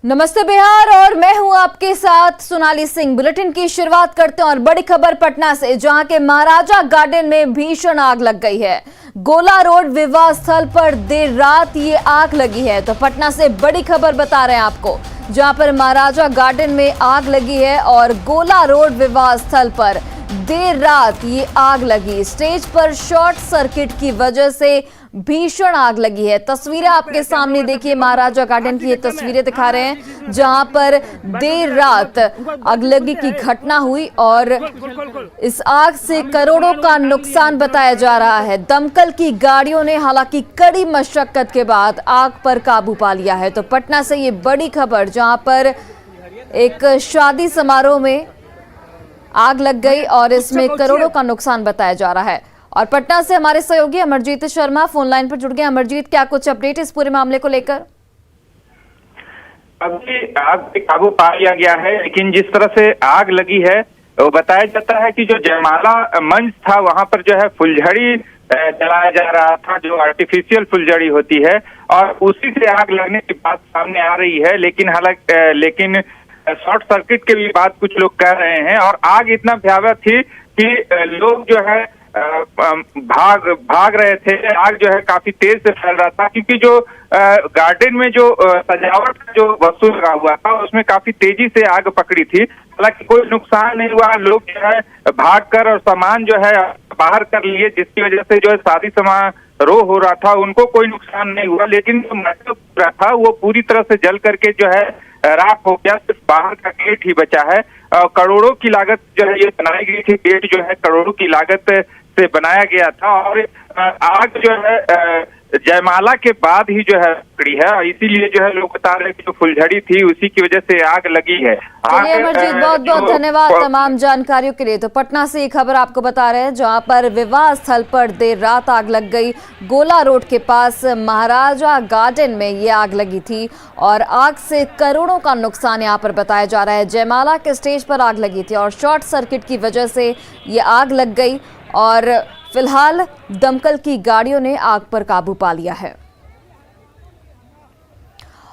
नमस्ते बिहार और मैं हूं आपके साथ सोनाली सिंह। बुलेटिन की शुरुआत करते हैं और बड़ी खबर पटना से, जहां के महाराजा गार्डन में भीषण आग लग गई है। गोला रोड विवाह स्थल पर देर रात ये आग लगी है। तो पटना से बड़ी खबर बता रहे हैं आपको, जहां पर महाराजा गार्डन में आग लगी है और गोला रोड विवाह स्थल पर देर रात ये आग लगी। स्टेज पर शॉर्ट सर्किट की वजह से भीषण आग लगी है। तस्वीरें आपके सामने देखिए, महाराजा गार्डन की ये तस्वीरें दिखा रहे हैं, जहां पर देर रात अगलगी की घटना हुई और इस आग से करोड़ों का नुकसान बताया जा रहा है। दमकल की गाड़ियों ने हालांकि कड़ी मशक्कत के बाद आग पर काबू पा लिया है। तो पटना से ये बड़ी खबर, जहां पर एक शादी समारोह में आग लग गई और इसमें करोड़ों का नुकसान बताया जा रहा है। और पटना से हमारे सहयोगी अमरजीत शर्मा फोन लाइन पर जुड़ गए। अमरजीत, क्या कुछ अपडेट इस पूरे मामले को लेकर? अभी आग पे काबू पा लिया गया है, लेकिन जिस तरह से आग लगी है वो बताया जाता है कि जो जयमाला मंच था वहां पर जो है फुलझड़ी जलाया जा रहा था, जो आर्टिफिशियल फुलझड़ी होती है, और उसी से आग लगने की बात सामने आ रही है। लेकिन शॉर्ट सर्किट की भी बात कुछ लोग कह रहे हैं। और आग इतना भयावह थी कि लोग जो है भाग रहे थे। आग जो है काफी तेज से फैल रहा था, क्योंकि जो गार्डन में जो सजावट का जो वस्तु लगा हुआ था उसमें काफी तेजी से आग पकड़ी थी। हालांकि कोई नुकसान नहीं हुआ। लोग जो है भागकर और सामान जो है बाहर कर लिए, जिसकी वजह से जो है शादी समारोह हो रहा था उनको कोई नुकसान नहीं हुआ। लेकिन जो मंडप था वो पूरी तरह से जल करके जो है राख हो गया। सिर्फ बाहर का गेट ही बचा है। करोड़ों की लागत जो है ये बनाई गई थी। गेट जो है करोड़ों की लागत से बनाया गया था। और आग जो है जयमाला के बाद ही जो है पकड़ी है, और इसीलिए जो है लोग बता रहे हैं कि जो फुलझड़ी थी उसी की वजह से आग लगी है। अमरजीत, बहुत बहुत धन्यवाद तमाम जानकारियों के लिए। तो पटना से ये खबर आपको बता रहे हैं, जहां पर विवाह स्थल पर देर रात आग लग गई। गोला रोड के पास महाराजा गार्डन में ये आग लगी थी और आग से करोड़ों का नुकसान यहाँ पर बताया जा रहा है। जयमाला के स्टेज पर आग लगी थी और शॉर्ट सर्किट की वजह से ये आग लग गई और फिलहाल दमकल की गाड़ियों ने आग पर काबू पा लिया है।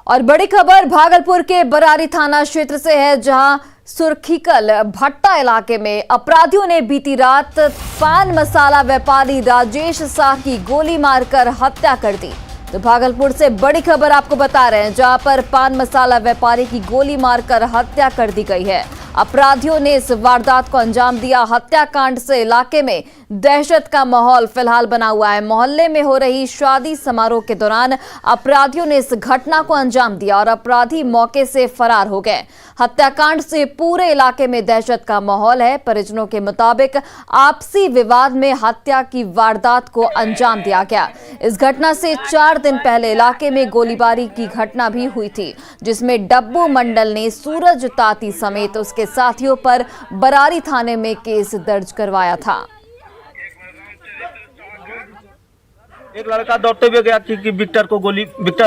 और बड़ी खबर भागलपुर के बरारी थाना क्षेत्र से है, जहां सुरखीकल भट्टा इलाके में अपराधियों ने बीती रात पान मसाला व्यापारी राजेश शाह की गोली मारकर हत्या कर दी। तो भागलपुर से बड़ी खबर आपको बता रहे हैं, जहां पर पान मसाला व्यापारी की गोली मारकर हत्या कर दी गई है। अपराधियों ने इस वारदात को अंजाम दिया। हत्याकांड से इलाके में दहशत का माहौल फिलहाल बना हुआ है। मोहल्ले में हो रही शादी समारोह के दौरान अपराधियों ने इस घटना को अंजाम दिया और अपराधी मौके से फरार हो गए। हत्याकांड से पूरे इलाके में दहशत का माहौल है। परिजनों के मुताबिक आपसी विवाद में हत्या की वारदात को अंजाम दिया गया। इस घटना से 4 दिन पहले इलाके में गोलीबारी की घटना भी हुई थी, जिसमें डब्बू मंडल ने सूरज ताती समेत उसके साथियों पर बरारी थाने में केस दर्ज करवाया था। एक लड़का दौड़ते हुए गया कि विक्टर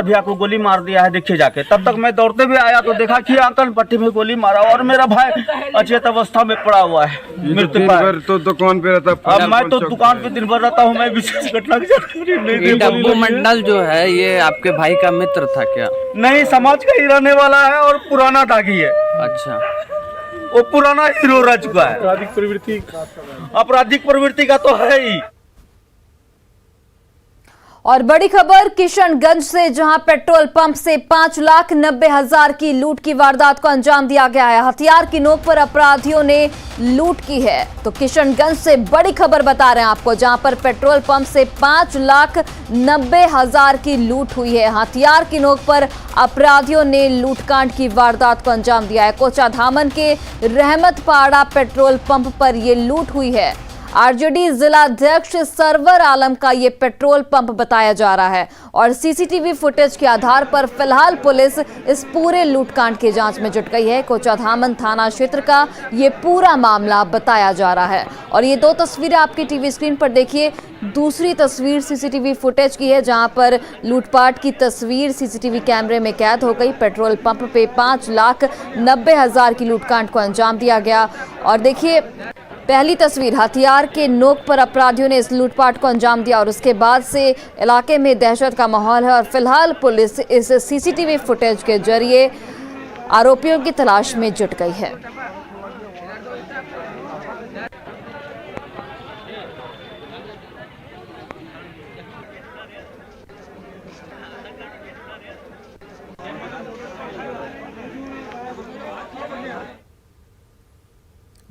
भैया को गोली मार दिया है, देखिए जाके। तब तक मैं दौड़ते हुए आया तो देखा कि अंकल पट्टी में गोली मारा और मेरा भाई अचेत अवस्था में पड़ा हुआ है। तो दुकान पे रहता। अब मैं तो दुकान पे दिन भर रहता हूँ। मैं विशेष घटना की जानकारी नहीं। डब्बू मंडल जो है ये आपके भाई का मित्र था क्या? नहीं, समाज का ही रहने वाला है और पुराना दागी है। अच्छा, वो पुराना हीरो रह चुका है। आपराधिक प्रवृत्ति का तो है ही। और बड़ी खबर किशनगंज से, जहां पेट्रोल पंप से 5,90,000 की लूट की वारदात को अंजाम दिया गया है। हथियार की नोक पर अपराधियों ने लूट की है। तो किशनगंज से बड़ी खबर बता रहे हैं आपको, जहां पर पेट्रोल पंप से 5,90,000 की लूट हुई है। हथियार की नोक पर अपराधियों ने लूटकांड की वारदात को अंजाम दिया है। कोचाधामन के रहमतपाड़ा पेट्रोल पंप पर यह लूट हुई है। आरजेडी जिलाध्यक्ष सरवर आलम का ये पेट्रोल पंप बताया जा रहा है और सीसीटीवी फुटेज के आधार पर फिलहाल पुलिस इस पूरे लूटकांड की जांच में जुट गई है। कोचाधामन थाना क्षेत्र का ये पूरा मामला बताया जा रहा है। और ये 2 तस्वीरें आपकी टीवी स्क्रीन पर देखिए। दूसरी तस्वीर सीसीटीवी फुटेज की है, जहां पर लूटपाट की तस्वीर सीसीटीवी कैमरे में कैद हो गई। पेट्रोल पंप पे 5,90,000 की लूटकांड को अंजाम दिया गया। और देखिए पहली तस्वीर, हथियार के नोक पर अपराधियों ने इस लूटपाट को अंजाम दिया और उसके बाद से इलाके में दहशत का माहौल है। और फिलहाल पुलिस इस सीसीटीवी फुटेज के जरिए आरोपियों की तलाश में जुट गई है।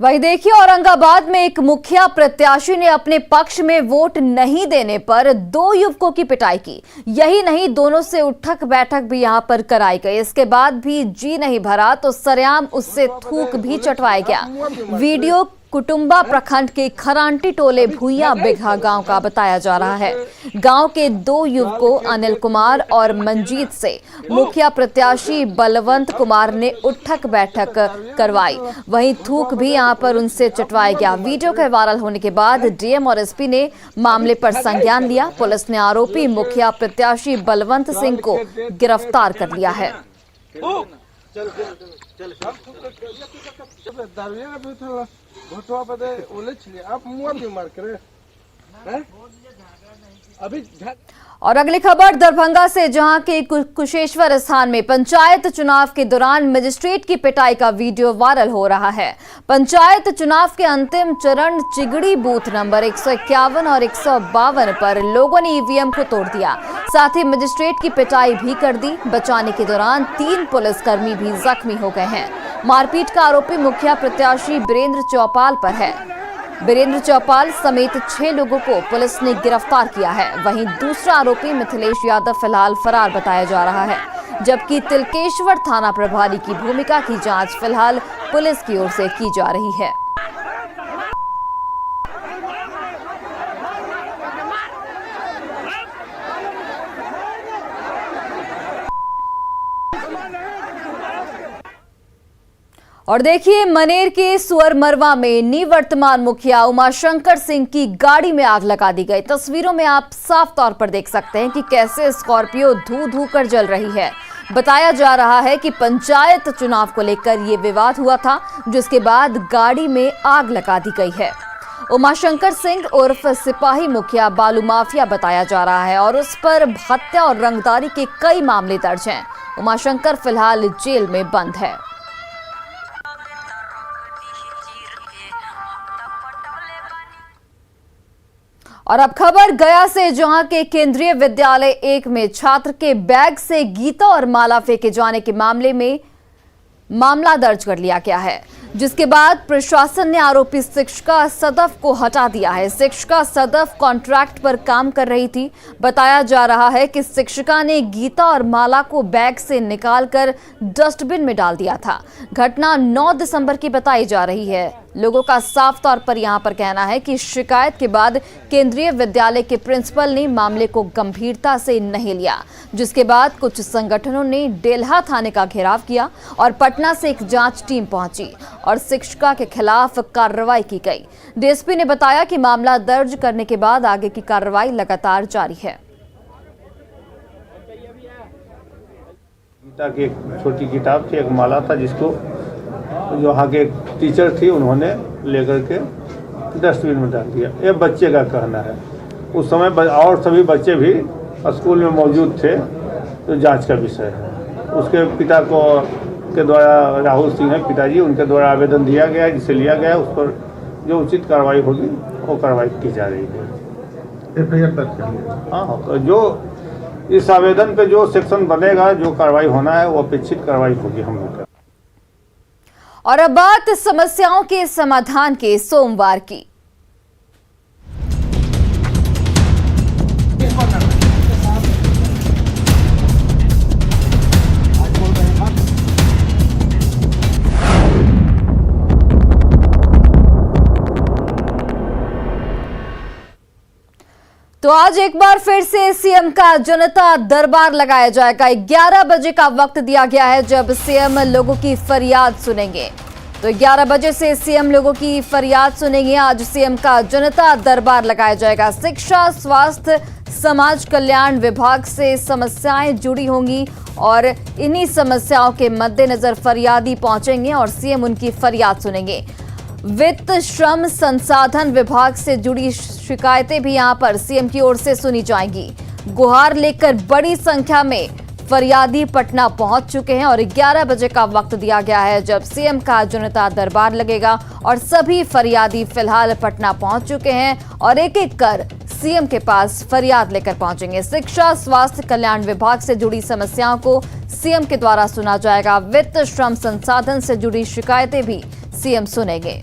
वहीं देखिए, औरंगाबाद में एक मुखिया प्रत्याशी ने अपने पक्ष में वोट नहीं देने पर 2 युवकों की पिटाई की। यही नहीं, दोनों से उठक बैठक भी यहां पर कराई गई। इसके बाद भी जी नहीं भरा तो सरेआम उससे थूक भी चटवाया गया। वीडियो कुटुंबा प्रखंड के खरांटी टोले भुइया बिघा गांव का बताया जा रहा है। गांव के 2 युवकों अनिल कुमार और मंजीत से मुखिया प्रत्याशी बलवंत कुमार ने उठक बैठक करवाई। वहीं थूक भी यहां पर उनसे चटवाया गया। वीडियो के वायरल होने के बाद डीएम और एसपी ने मामले पर संज्ञान लिया। पुलिस ने आरोपी मुखिया प्रत्याशी बलवंत सिंह को गिरफ्तार कर लिया है। और अगली खबर दरभंगा से, जहां के कुशेश्वर स्थान में पंचायत चुनाव के दौरान मजिस्ट्रेट की पिटाई का वीडियो वायरल हो रहा है। पंचायत चुनाव के अंतिम चरण चिगड़ी बूथ नंबर 151 और 152 पर लोगों ने ईवीएम को तोड़ दिया, साथ ही मजिस्ट्रेट की पिटाई भी कर दी। बचाने के दौरान 3 पुलिसकर्मी भी जख्मी हो गए हैं। मारपीट का आरोपी मुखिया प्रत्याशी बीरेंद्र चौपाल पर है। बीरेंद्र चौपाल समेत 6 लोगों को पुलिस ने गिरफ्तार किया है। वहीं दूसरा आरोपी मिथिलेश यादव फिलहाल फरार बताया जा रहा है, जबकि तिलकेश्वर थाना प्रभारी की भूमिका की जांच फिलहाल पुलिस की ओर से की जा रही है। और देखिए, मनेर के सुअरमरवा में निवर्तमान मुखिया उमाशंकर सिंह की गाड़ी में आग लगा दी गई। तस्वीरों में आप साफ तौर पर देख सकते हैं कि कैसे स्कॉर्पियो धू धू कर जल रही है। बताया जा रहा है कि पंचायत चुनाव को लेकर ये विवाद हुआ था, जिसके बाद गाड़ी में आग लगा दी गई है। उमाशंकर सिंह उर्फ सिपाही मुखिया बालू माफिया बताया जा रहा है और उस पर हत्या और रंगदारी के कई मामले दर्ज हैं। उमाशंकर फिलहाल जेल में बंद है। और अब खबर गया से, जहां के केंद्रीय विद्यालय 1 में छात्र के बैग से गीता और माला फेंके जाने के मामले में मामला दर्ज कर लिया गया है, जिसके बाद प्रशासन ने आरोपी शिक्षिका सदफ को हटा दिया है। शिक्षिका सदफ कॉन्ट्रैक्ट पर काम कर रही थी। बताया जा रहा है कि शिक्षिका ने गीता और माला को बैग से निकालकर डस्टबिन में डाल दिया था। घटना 9 दिसंबर की बताई जा रही है। लोगों का साफ तौर पर यहां पर कहना है कि शिकायत के बाद केंद्रीय विद्यालय के प्रिंसिपल ने मामले को गंभीरता से नहीं लिया, जिसके बाद कुछ संगठनों ने डेल्हा थाने का घेराव किया और पटना से एक जांच टीम पहुंची और शिक्षिका के खिलाफ कार्रवाई की गई। डीएसपी ने बताया कि मामला दर्ज करने के बाद आगे की कार्रवाई लगातार जारी है। गीता की एक छोटी किताब थी, एक माला था, जिसको जो वहाँ के टीचर थी उन्होंने लेकर के डस्टबिन में डाल दिया। ये बच्चे का कहना है। उस समय और सभी बच्चे भी स्कूल में मौजूद थे, तो जांच का विषय है। उसके पिता को के द्वारा, राहुल सिंह है पिताजी, उनके द्वारा आवेदन दिया गया, जिसे लिया गया, उस पर जो उचित कार्रवाई होगी वो कार्रवाई की जा रही है। हाँ, तो जो इस आवेदन पे जो सेक्शन बनेगा, जो कार्रवाई होना है, वो अपेक्षित कार्रवाई होगी हम लोग। और अब बात समस्याओं के समाधान के सोमवार की। तो आज एक बार फिर से सीएम का जनता दरबार लगाया जाएगा। 11 बजे का वक्त दिया गया है जब सीएम लोगों की फरियाद सुनेंगे। तो 11 बजे से सीएम लोगों की फरियाद सुनेंगे। आज सीएम का जनता दरबार लगाया जाएगा। शिक्षा, स्वास्थ्य, समाज कल्याण विभाग से समस्याएं जुड़ी होंगी और इन्हीं समस्याओं के मद्देनजर फरियादी पहुंचेंगे और सीएम उनकी फरियाद सुनेंगे। वित्त, श्रम संसाधन विभाग से जुड़ी शिकायतें भी यहां पर सीएम की ओर से सुनी जाएंगी। गुहार लेकर बड़ी संख्या में फरियादी पटना पहुंच चुके हैं और 11 बजे का वक्त दिया गया है जब सीएम का जनता दरबार लगेगा और सभी फरियादी फिलहाल पटना पहुंच चुके हैं और एक एक कर सीएम के पास फरियाद लेकर पहुंचेंगे। शिक्षा, स्वास्थ्य, कल्याण विभाग से जुड़ी समस्याओं को सीएम के द्वारा सुना जाएगा। वित्त, श्रम संसाधन से जुड़ी शिकायतें भी सीएम सुनेंगे।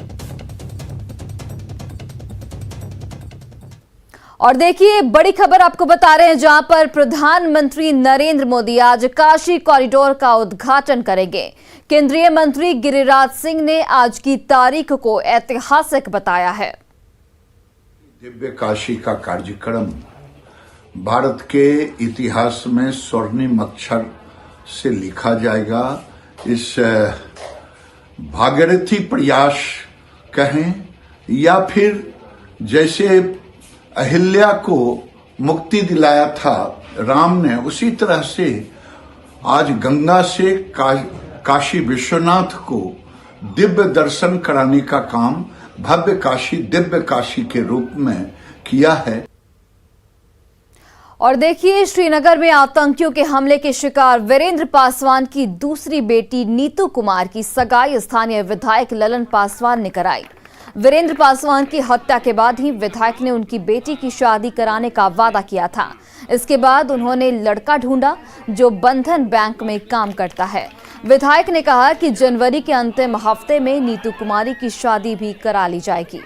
और देखिए बड़ी खबर आपको बता रहे हैं जहां पर प्रधानमंत्री नरेंद्र मोदी आज काशी कॉरिडोर का उद्घाटन करेंगे। केंद्रीय मंत्री गिरिराज सिंह ने आज की तारीख को ऐतिहासिक बताया है। दिव्य काशी का कार्यक्रम भारत के इतिहास में स्वर्णिम अक्षर से लिखा जाएगा। इस भागीरथी प्रयास कहें या फिर जैसे अहिल्या को मुक्ति दिलाया था राम ने, उसी तरह से आज गंगा से काशी विश्वनाथ को दिव्य दर्शन कराने का काम भव्य काशी, दिव्य काशी के रूप में किया है। और देखिए श्रीनगर में आतंकियों के हमले के शिकार वीरेंद्र पासवान की दूसरी बेटी नीतू कुमार की सगाई स्थानीय विधायक ललन पासवान ने कराई। वीरेंद्र पासवान की हत्या के बाद ही विधायक ने उनकी बेटी की शादी कराने का वादा किया था। इसके बाद उन्होंने लड़का ढूंढा जो बंधन बैंक में काम करता है। विधायक ने कहा कि जनवरी के अंतिम हफ्ते में नीतू कुमारी की शादी भी करा ली जाएगी।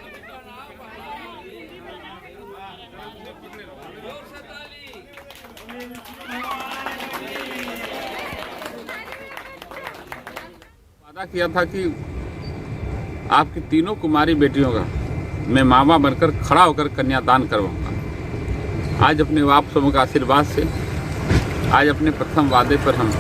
वादा किया था कि आपकी तीनों कुमारी बेटियों का मैं मामा बनकर खड़ा होकर कन्यादान करवाऊंगा। आज अपने आप सबों का आशीर्वाद से आज अपने प्रथम वादे पर हम।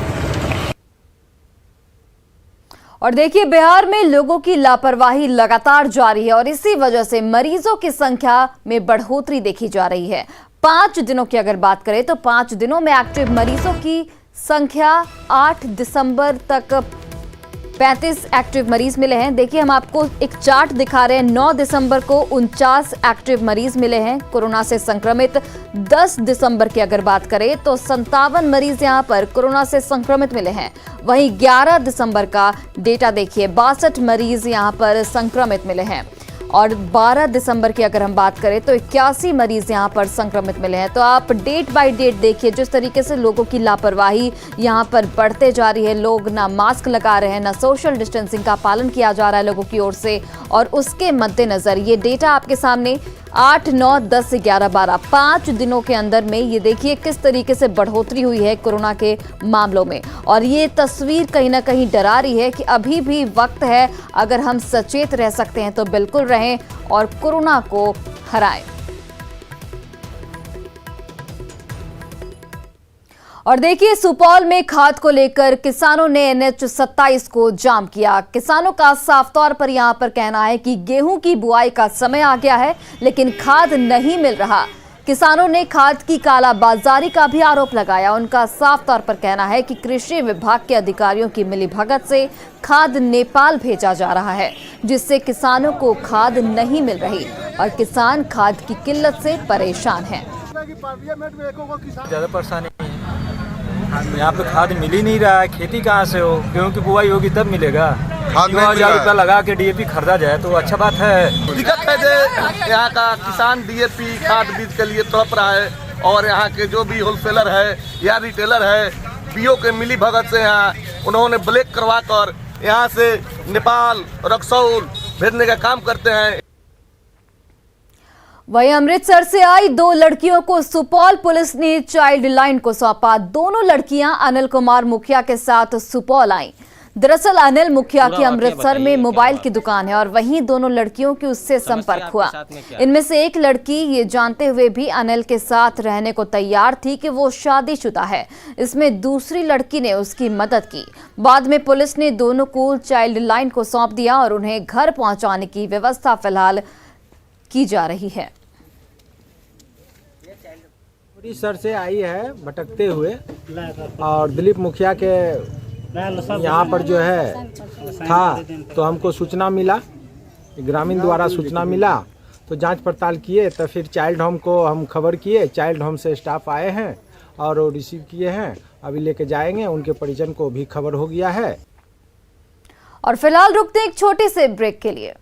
और देखिए बिहार में लोगों की लापरवाही लगातार जारी है और इसी वजह से मरीजों की संख्या में बढ़ोतरी देखी जा रही है। 5 दिनों की अगर बात करें तो 5 दिनों में एक्टिव मरीजों की संख्या 8 दिसंबर तक 35 एक्टिव मरीज मिले हैं। देखिए हम आपको एक चार्ट दिखा रहे हैं। 9 दिसंबर को 49 एक्टिव मरीज मिले हैं कोरोना से संक्रमित। 10 दिसंबर की अगर बात करें तो 57 मरीज यहां पर कोरोना से संक्रमित मिले हैं। वहीं 11 दिसंबर का डेटा देखिए 62 मरीज यहां पर संक्रमित मिले हैं और 12 दिसंबर की अगर हम बात करें तो 81 मरीज यहां पर संक्रमित मिले हैं। तो आप डेट बाय डेट देखिए जिस तरीके से लोगों की लापरवाही यहां पर बढ़ते जा रही है। लोग ना मास्क लगा रहे हैं, ना सोशल डिस्टेंसिंग का पालन किया जा रहा है लोगों की ओर से। और उसके मद्देनजर ये डेटा आपके सामने 8, 9, 10, 11, 12 5 दिनों के अंदर में ये देखिए किस तरीके से बढ़ोतरी हुई है कोरोना के मामलों में। और ये तस्वीर कहीं ना कहीं डरा रही है कि अभी भी वक्त है, अगर हम सचेत रह सकते हैं तो बिल्कुल रहें और कोरोना को हराएं। और देखिए सुपौल में खाद को लेकर किसानों ने NH-27 को जाम किया। किसानों का साफ तौर पर यहां पर कहना है कि गेहूं की बुआई का समय आ गया है लेकिन खाद नहीं मिल रहा। किसानों ने खाद की कालाबाजारी का भी आरोप लगाया। उनका साफ तौर पर कहना है कि कृषि विभाग के अधिकारियों की मिलीभगत से खाद नेपाल भेजा जा रहा है जिससे किसानों को खाद नहीं मिल रही और किसान खाद की किल्लत से परेशान हैं। ज़्यादा परेशानी है, यहाँ पे खाद मिल ही नहीं रहा है। खेती कहाँ से हो, गेहूँ की बुआई होगी तब मिलेगा। 9,000 रुपया लगा के DAP खरीदा जाए तो अच्छा बात है। दिक्कत है जो यहाँ का किसान DAP खाद बीज के लिए तड़प रहा है और यहाँ के जो भी होलसेलर है या रिटेलर है PO के मिली भगत से यहाँ उन्होंने ब्लैक करवा कर यहाँ से नेपाल, रक्सौल भेजने का काम करते हैं। वहीं अमृतसर से आई 2 लड़कियों को सुपौल पुलिस ने चाइल्ड लाइन को सौंपा। दोनों लड़कियां अनिल कुमार मुखिया के साथ सुपौल आईं। दरअसल अनिल मुखिया की अमृतसर में मोबाइल की दुकान है और वहीं दोनों लड़कियों की उससे संपर्क हुआ। इनमें से एक लड़की ये जानते हुए भी अनिल के साथ रहने को तैयार थी कि वो शादीशुदा है। इसमें दूसरी लड़की ने उसकी मदद की। बाद में पुलिस ने दोनों को चाइल्ड लाइन को सौंप दिया और उन्हें घर पहुंचाने की व्यवस्था फिलहाल की जा रही है। अमृतसर से आई है भटकते हुए और दिलीप मुखिया के यहाँ पर जो है था तो हमको सूचना मिला, ग्रामीण द्वारा सूचना मिला तो जांच पड़ताल किए तो फिर चाइल्ड होम को हम खबर किए। चाइल्ड होम से स्टाफ आए हैं और वो रिसीव किए हैं अभी लेके जाएंगे, उनके परिजन को भी खबर हो गया है। और फिलहाल रुकते हैं एक छोटे से ब्रेक के लिए।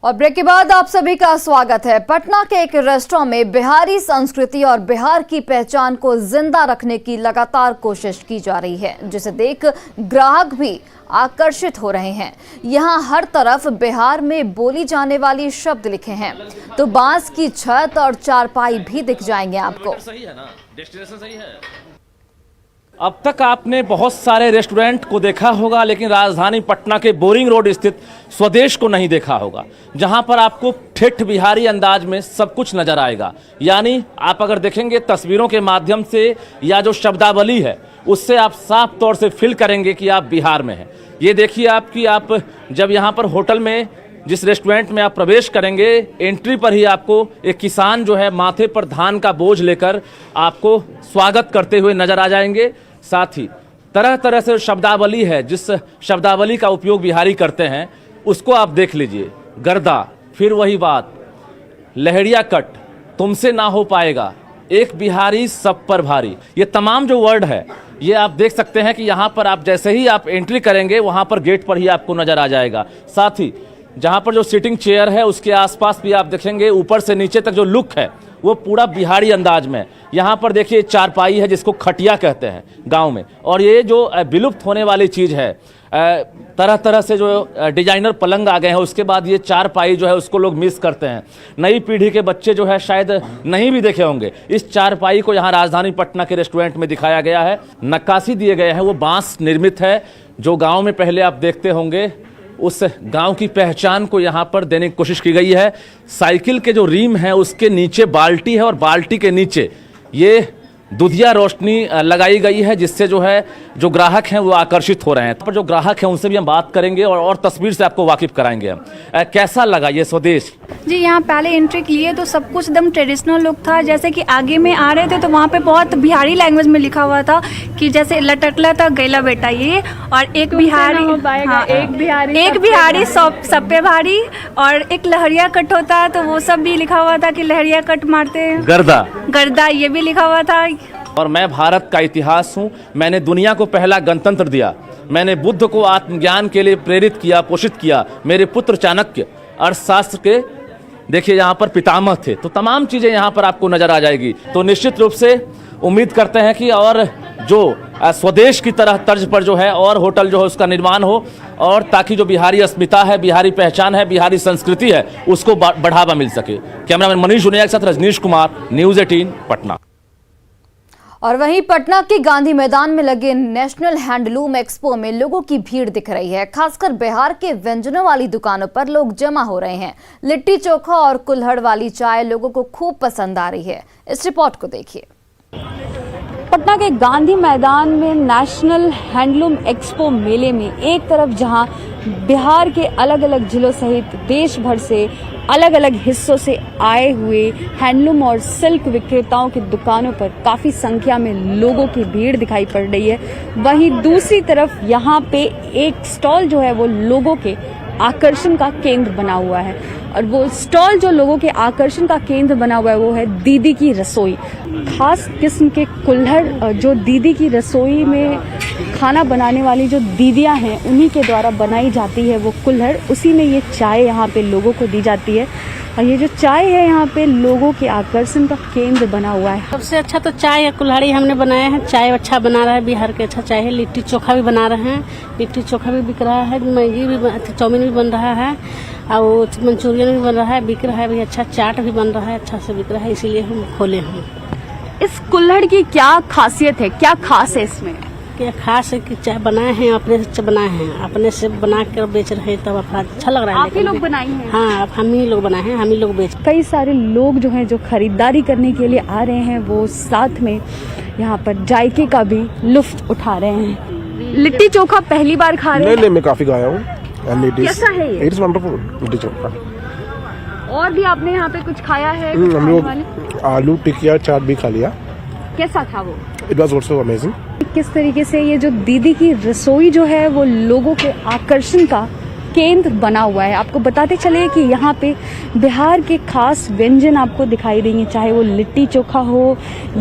और ब्रेक के बाद आप सभी का स्वागत है। पटना के एक रेस्टोरेंट में बिहारी संस्कृति और बिहार की पहचान को जिंदा रखने की लगातार कोशिश की जा रही है, जिसे देख ग्राहक भी आकर्षित हो रहे हैं। यहाँ हर तरफ बिहार में बोली जाने वाली शब्द लिखे हैं, तो बांस की छत और चारपाई भी दिख जाएंगे आपको। सही है ना, डेस्टिनेशन सही है। अब तक आपने बहुत सारे रेस्टोरेंट को देखा होगा, लेकिन राजधानी पटना के बोरिंग रोड स्थित स्वदेश को नहीं देखा होगा, जहां पर आपको ठेठ बिहारी अंदाज में सब कुछ नजर आएगा। यानी आप अगर देखेंगे तस्वीरों के माध्यम से या जो शब्दावली है उससे आप साफ तौर से फील करेंगे कि आप बिहार में हैं। ये देखिए आप जब यहाँ पर होटल में जिस रेस्टोरेंट में आप प्रवेश करेंगे, एंट्री पर ही आपको एक किसान जो है माथे पर धान का बोझ लेकर आपको स्वागत करते हुए नजर आ जाएंगे। साथ ही तरह तरह से शब्दावली है, जिस शब्दावली का उपयोग बिहारी करते हैं उसको आप देख लीजिए। गर्दा, फिर वही बात, लहरिया कट, तुमसे ना हो पाएगा, एक बिहारी सब पर भारी, ये तमाम जो वर्ड है ये आप देख सकते हैं कि यहाँ पर आप जैसे ही आप एंट्री करेंगे वहाँ पर गेट पर ही आपको नजर आ जाएगा। साथ ही जहाँ पर जो सिटिंग चेयर है उसके आसपास भी आप देखेंगे ऊपर से नीचे तक जो लुक है वो पूरा बिहारी अंदाज में। यहाँ पर देखिए चारपाई है जिसको खटिया कहते हैं गांव में, और ये जो विलुप्त होने वाली चीज़ है, तरह तरह से जो डिजाइनर पलंग आ गए हैं, उसके बाद ये चारपाई जो है उसको लोग मिस करते हैं। नई पीढ़ी के बच्चे जो है शायद नहीं भी देखे होंगे। इस चारपाई को यहाँ राजधानी पटना के रेस्टोरेंट में दिखाया गया है। नक्काशी दिए गए हैं वो बांस निर्मित है, जो गाँव में पहले आप देखते होंगे उस गांव की पहचान को यहाँ पर देने की कोशिश की गई है। साइकिल के जो रिम है उसके नीचे बाल्टी है और बाल्टी के नीचे ये दुधिया रोशनी लगाई गई है, जिससे जो है जो ग्राहक हैं वो आकर्षित हो रहे हैं। पर जो ग्राहक हैं उनसे भी हम बात करेंगे और तस्वीर से आपको वाकिफ कराएंगे हम। कैसा लगा ये स्वदेश? जी, यहाँ पहले एंट्री किए तो सब कुछ एकदम ट्रेडिशनल लुक था। जैसे कि आगे में आ रहे थे तो वहाँ पे बहुत बिहारी लैंग्वेज में लिखा हुआ था कि जैसे लटकला था गैला बेटा ये, और एक बिहारी, हाँ, एक बिहारी सब पे भारी, और एक लहरिया कट होता है तो वो सब भी लिखा हुआ था कि लहरिया कट मारते हैं। गर्दा ये भी लिखा हुआ था। और मैं भारत का इतिहास हूँ, मैंने दुनिया को पहला गणतंत्र दिया, मैंने बुद्ध को आत्मज्ञान के लिए प्रेरित किया, पोषित किया, मेरे पुत्र चाणक्य अर्थशास्त्र के देखिए यहाँ पर पितामह थे। तो तमाम चीज़ें यहाँ पर आपको नजर आ जाएगी। तो निश्चित रूप से उम्मीद करते हैं कि और जो स्वदेश की तरह तर्ज पर जो है और होटल जो है उसका निर्माण हो, और ताकि जो बिहारी अस्मिता है, बिहारी पहचान है, बिहारी संस्कृति है, उसको बढ़ावा मिल सके। कैमरामैन मनीष उनिया के साथ रजनीश कुमार, न्यूज़ 18 पटना। और वहीं पटना के गांधी मैदान में लगे नेशनल हैंडलूम एक्सपो में लोगों की भीड़ दिख रही है। खासकर बिहार के व्यंजनों वाली दुकानों पर लोग जमा हो रहे हैं। लिट्टी चोखा और कुल्हड़ वाली चाय लोगों को खूब पसंद आ रही है। इस रिपोर्ट को देखिए। पटना के गांधी मैदान में नेशनल हैंडलूम एक्सपो मेले में एक तरफ जहां बिहार के अलग अलग जिलों सहित देश भर से अलग अलग हिस्सों से आए हुए हैंडलूम और सिल्क विक्रेताओं की दुकानों पर काफ़ी संख्या में लोगों की भीड़ दिखाई पड़ रही है, वहीं दूसरी तरफ यहाँ पे एक स्टॉल जो है वो लोगों के आकर्षण का केंद्र बना हुआ है। और वो स्टॉल जो लोगों के आकर्षण का केंद्र बना हुआ है वो है दीदी की रसोई। खास किस्म के कुल्हड़ जो दीदी की रसोई में खाना बनाने वाली जो दीदियां हैं उन्हीं के द्वारा बनाई जाती है वो कुल्हड़। उसी में ये चाय यहाँ पे लोगों को दी जाती है, और ये जो चाय है यहाँ पे लोगों के आकर्षण का केंद्र बना हुआ है। सबसे अच्छा तो चाय या कुल्हड़ी हमने बनाया है। चाय अच्छा बना रहा है, बिहार के अच्छा चाय है। लिट्टी चोखा भी बना रहे हैं, लिट्टी चोखा भी बिक रहा है, मैगी भी, चाउमीन भी बन रहा है, और मंचूरियन भी बन रहा है, बिक रहा है भी अच्छा। चाट भी बन रहा है, अच्छा से बिक रहा है, इसीलिए हम खोले हैं। इस कुल्हड़ की क्या खासियत है, क्या खास है इसमें? क्या खास है कि चाय बनाए हैं, अपने से बनाए हैं, अपने से बना कर बेच रहे हैं, तब अच्छा लग रहा है। आप ही लोग बनाई हैं? हाँ, हम ही लोग बनाए हैं, हम ही लोग बेच। कई सारे लोग जो हैं जो खरीदारी करने के लिए आ रहे हैं, वो साथ में यहाँ पर जायके का भी लुत्फ उठा रहे हैं। लिट्टी चोखा पहली बार खा रहे हैं? नहीं, मैं काफी खाया हूँ। कैसा है ये? It's wonderful litti chokha. और भी आपने यहाँ पे कुछ खाया है? हम लोग आलू टिकिया चाट भी खा लिया। कैसा था वो? It was also amazing. किस तरीके से ये जो दीदी की रसोई जो है वो लोगों के आकर्षण का केंद्र बना हुआ है। आपको बताते चले कि यहाँ पे बिहार के खास व्यंजन आपको दिखाई देंगे, चाहे वो लिट्टी चोखा हो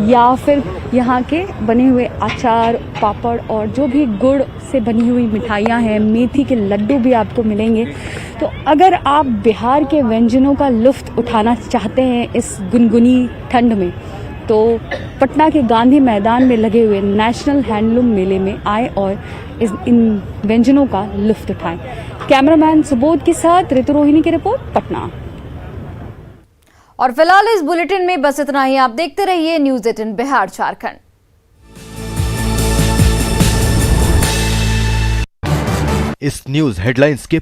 या फिर यहाँ के बने हुए अचार, पापड़ और जो भी गुड़ से बनी हुई मिठाइयाँ हैं, मेथी के लड्डू भी आपको मिलेंगे। तो अगर आप बिहार के व्यंजनों का लुत्फ उठाना चाहते हैं इस गुनगुनी ठंड में, तो पटना के गांधी मैदान में लगे हुए नेशनल हैंडलूम मेले में आए और इन व्यंजनों का लुत्फ उठाएं। कैमरामैन सुबोध के साथ ऋतु रोहिणी की रिपोर्ट, पटना। और फिलहाल इस बुलेटिन में बस इतना ही। आप देखते रहिए न्यूज़ 18 बिहार झारखंड। इस न्यूज हेडलाइंस के